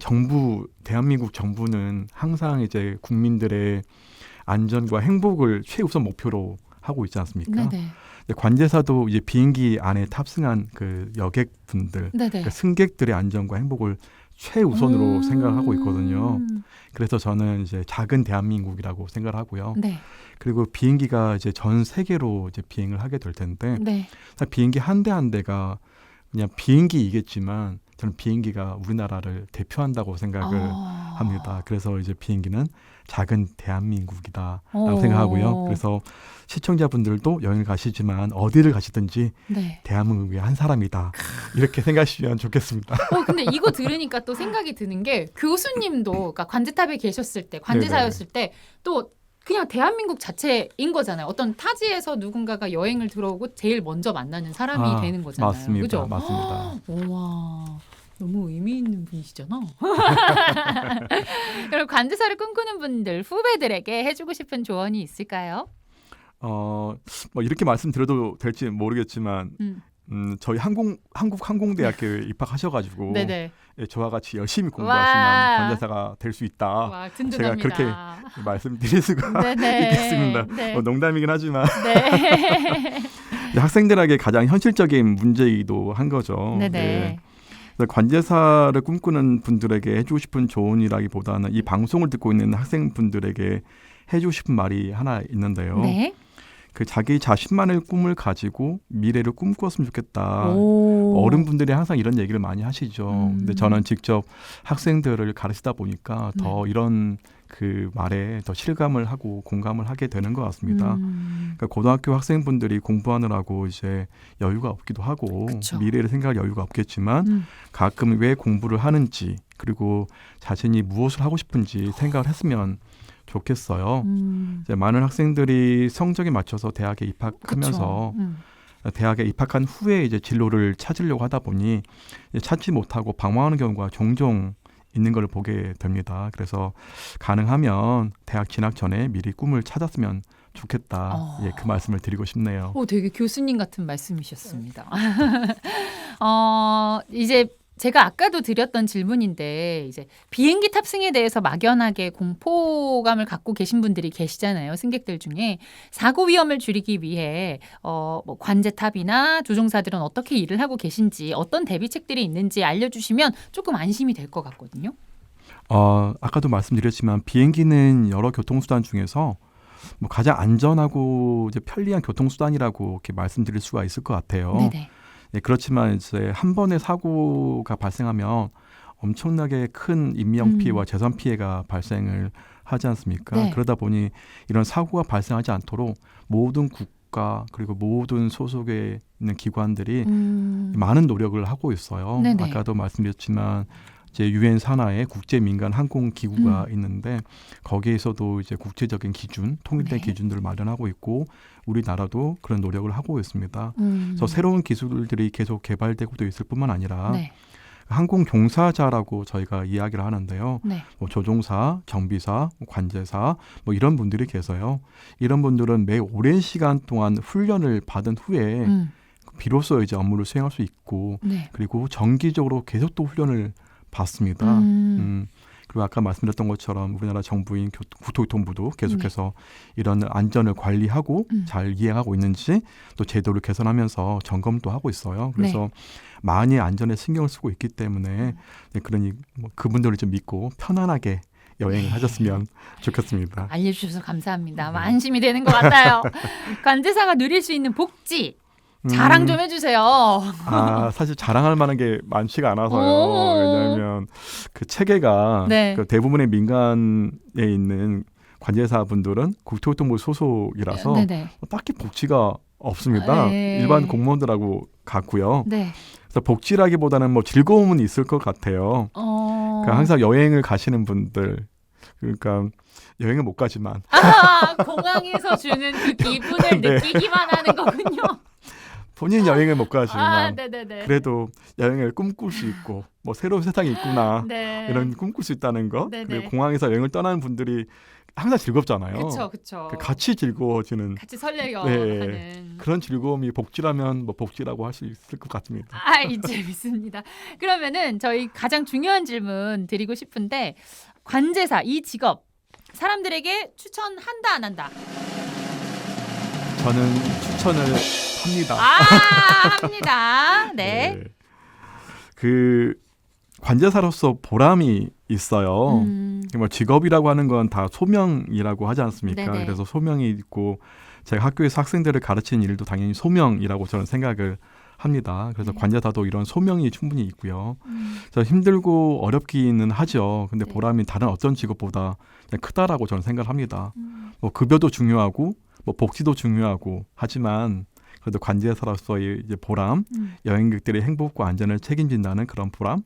대한민국 정부는 항상 이제 국민들의 안전과 행복을 최우선 목표로 하고 있지 않습니까? 네네. 관제사도 이제 비행기 안에 탑승한 그 여객분들, 그러니까 승객들의 안전과 행복을 최우선으로 생각을 하고 있거든요. 그래서 저는 이제 작은 대한민국이라고 생각을 하고요. 그리고 비행기가 이제 전 세계로 이제 비행을 하게 될 텐데, 비행기 한 대 한 대가 그냥 비행기이겠지만 저는 비행기가 우리나라를 대표한다고 생각을 합니다. 그래서 이제 비행기는 작은 대한민국이다라고 생각하고요. 그래서 시청자분들도 여행을 가시지만 어디를 가시든지 대한민국의 한 사람이다. 이렇게 생각하시면 좋겠습니다. 근데 이거 들으니까 또 생각이 드는 게 교수님도 그러니까 관제탑에 계셨을 때 관제사였을 때 또 그냥 대한민국 자체인 거잖아요. 어떤 타지에서 누군가가 여행을 들어오고 제일 먼저 만나는 사람이 되는 거잖아요. 맞습니다. 그죠? 맞습니다. 와, 너무 의미 있는 분이시잖아. 그럼 관제사를 꿈꾸는 분들, 후배들에게 해주고 싶은 조언이 있을까요? 뭐 이렇게 말씀드려도 될지 모르겠지만 저희 한국 항공대학교에 입학하셔가지고 네네. 예, 저와 같이 열심히 공부하시면 관제사가 될 수 있다. 와, 든든합니다. 제가 그렇게 말씀드릴 수가 있겠습니다. 네. 농담이긴 하지만 네. 학생들에게 가장 현실적인 문제이기도 한 거죠. 네네. 예. 관제사를 꿈꾸는 분들에게 해주고 싶은 조언이라기보다는 이 방송을 듣고 있는 학생분들에게 해주고 싶은 말이 하나 있는데요. 네. 그 자기 자신만의 꿈을 가지고 미래를 꿈꾸었으면 좋겠다. 오. 어른분들이 항상 이런 얘기를 많이 하시죠. 근데 저는 직접 학생들을 가르치다 보니까 더 이런 그 말에 더 실감을 하고 공감을 하게 되는 것 같습니다. 그러니까 고등학교 학생분들이 공부하느라고 이제 여유가 없기도 하고 그쵸. 미래를 생각할 여유가 없겠지만 가끔 왜 공부를 하는지 그리고 자신이 무엇을 하고 싶은지 생각을 했으면 좋겠어요. 이제 많은 학생들이 성적에 맞춰서 대학에 입학하면서 대학에 입학한 후에 이제 진로를 찾으려고 하다 보니 찾지 못하고 방황하는 경우가 종종 있는 걸 보게 됩니다. 그래서 가능하면 대학 진학 전에 미리 꿈을 찾았으면 좋겠다. 예, 그 말씀을 드리고 싶네요. 되게 교수님 같은 말씀이셨습니다. 이제 제가 아까도 드렸던 질문인데 이제 비행기 탑승에 대해서 막연하게 공포감을 갖고 계신 분들이 계시잖아요. 승객들 중에 사고 위험을 줄이기 위해 뭐 관제탑이나 조종사들은 어떻게 일을 하고 계신지 어떤 대비책들이 있는지 알려주시면 조금 안심이 될 것 같거든요. 아까도 말씀드렸지만 비행기는 여러 교통수단 중에서 뭐 가장 안전하고 이제 편리한 교통수단이라고 이렇게 말씀드릴 수가 있을 것 같아요. 네네. 네, 그렇지만 이제 한 번의 사고가 발생하면 엄청나게 큰 인명 피해와 재산 피해가 발생을 하지 않습니까? 네. 그러다 보니 이런 사고가 발생하지 않도록 모든 국가 그리고 모든 소속에 있는 기관들이 많은 노력을 하고 있어요. 네네. 아까도 말씀드렸지만 이제 유엔 산하에 국제 민간 항공 기구가 있는데 거기에서도 이제 국제적인 기준, 통일된 기준들을 마련하고 있고 우리나라도 그런 노력을 하고 있습니다. 그래서 새로운 기술들이 계속 개발되고도 있을 뿐만 아니라 항공 종사자라고 저희가 이야기를 하는데요. 뭐 조종사, 정비사, 관제사 뭐 이런 분들이 계세요. 이런 분들은 매 오랜 시간 동안 훈련을 받은 후에 비로소 이제 업무를 수행할 수 있고 그리고 정기적으로 계속 또 훈련을 받습니다. 그리고 아까 말씀드렸던 것처럼 우리나라 정부인 국토교통부도 계속해서 이런 안전을 관리하고 잘 이행하고 있는지 또 제도를 개선하면서 점검도 하고 있어요. 그래서 많이 안전에 신경을 쓰고 있기 때문에 그러니 뭐 그분들을 좀 믿고 편안하게 여행을 하셨으면 좋겠습니다. 알려주셔서 감사합니다. 안심이 되는 것 같아요. 관제사가 누릴 수 있는 복지 자랑 좀 해주세요. 사실 자랑할 만한 게 많지가 않아서요. 왜냐하면 그 체계가 그 대부분의 민간에 있는 관제사분들은 국토교통부 소속이라서 딱히 복지가 없습니다. 일반 공무원들하고 같고요. 그래서 복지라기보다는 뭐 즐거움은 있을 것 같아요. 그러니까 항상 여행을 가시는 분들, 그러니까 여행을 못 가지만 공항에서 주는 그 기분을 느끼기만 하는 거군요. 본인 여행을 못 가지만 그래도 여행을 꿈꿀 수 있고 뭐 새로운 세상이 있구나 이런 꿈꿀 수 있다는 거. 그리고 공항에서 여행을 떠나는 분들이 항상 즐겁잖아요. 그렇죠. 같이 즐거워지는, 같이 설레어가는 그런 즐거움이 복지라면 뭐 복지라고 할 수 있을 것 같습니다. 재밌습니다. 그러면은 저희 가장 중요한 질문 드리고 싶은데 관제사 이 직업 사람들에게 추천한다 안 한다? 저는 추천을 합니다. 합니다. 네. 그 관제사로서 보람이 있어요. 뭐 직업이라고 하는 건 다 소명이라고 하지 않습니까? 그래서 소명이 있고 제가 학교에서 학생들을 가르치는 일도 당연히 소명이라고 저는 생각을 합니다. 그래서 관제사도 이런 소명이 충분히 있고요. 그래서 힘들고 어렵기는 하죠. 근데 보람이 다른 어떤 직업보다 크다라고 저는 생각을 합니다. 뭐 급여도 중요하고 뭐 복지도 중요하고 하지만 그래도 관제사로서의 이제 보람, 여행객들의 행복과 안전을 책임진다는 그런 보람,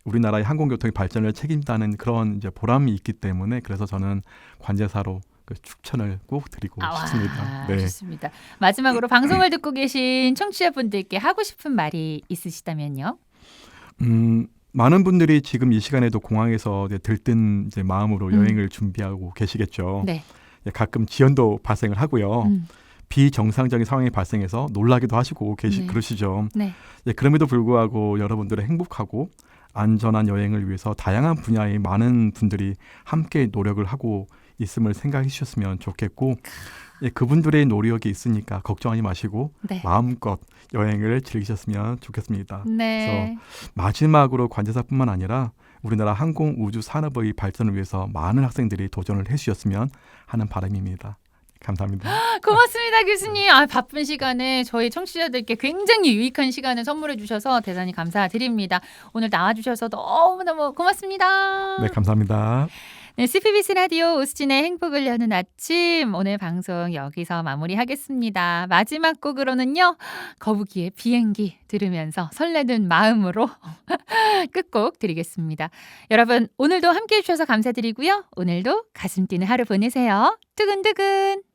우리나라의 항공교통의 발전을 책임진다는 그런 이제 보람이 있기 때문에 그래서 저는 관제사로 그 추천을 꼭 드리고 싶습니다. 네. 좋습니다. 마지막으로 방송을 듣고 계신 청취자분들께 하고 싶은 말이 있으시다면요? 많은 분들이 지금 이 시간에도 공항에서 들뜬 이제 마음으로 여행을 준비하고 계시겠죠. 네. 가끔 지연도 발생을 하고요. 비정상적인 상황이 발생해서 놀라기도 하시고 네. 그러시죠. 네. 그럼에도 불구하고 여러분들의 행복하고 안전한 여행을 위해서 다양한 분야의 많은 분들이 함께 노력을 하고 있음을 생각해 주셨으면 좋겠고 그분들의 노력이 있으니까 걱정하지 마시고 네. 마음껏 여행을 즐기셨으면 좋겠습니다. 네. 그래서 마지막으로 관제사뿐만 아니라 우리나라 항공 우주 산업의 발전을 위해서 많은 학생들이 도전을 해주셨으면 하는 바람입니다. 감사합니다. 고맙습니다, 교수님. 바쁜 시간에 저희 청취자들께 굉장히 유익한 시간을 선물해 주셔서 대단히 감사드립니다. 오늘 나와주셔서 너무너무 고맙습니다. 네, 감사합니다. 네, CPBC 라디오 오수진의 행복을 여는 아침 오늘 방송 여기서 마무리하겠습니다. 마지막 곡으로는요. 거북이의 비행기 들으면서 설레는 마음으로 끝곡 드리겠습니다. 여러분 오늘도 함께해 주셔서 감사드리고요. 오늘도 가슴 뛰는 하루 보내세요. 두근두근.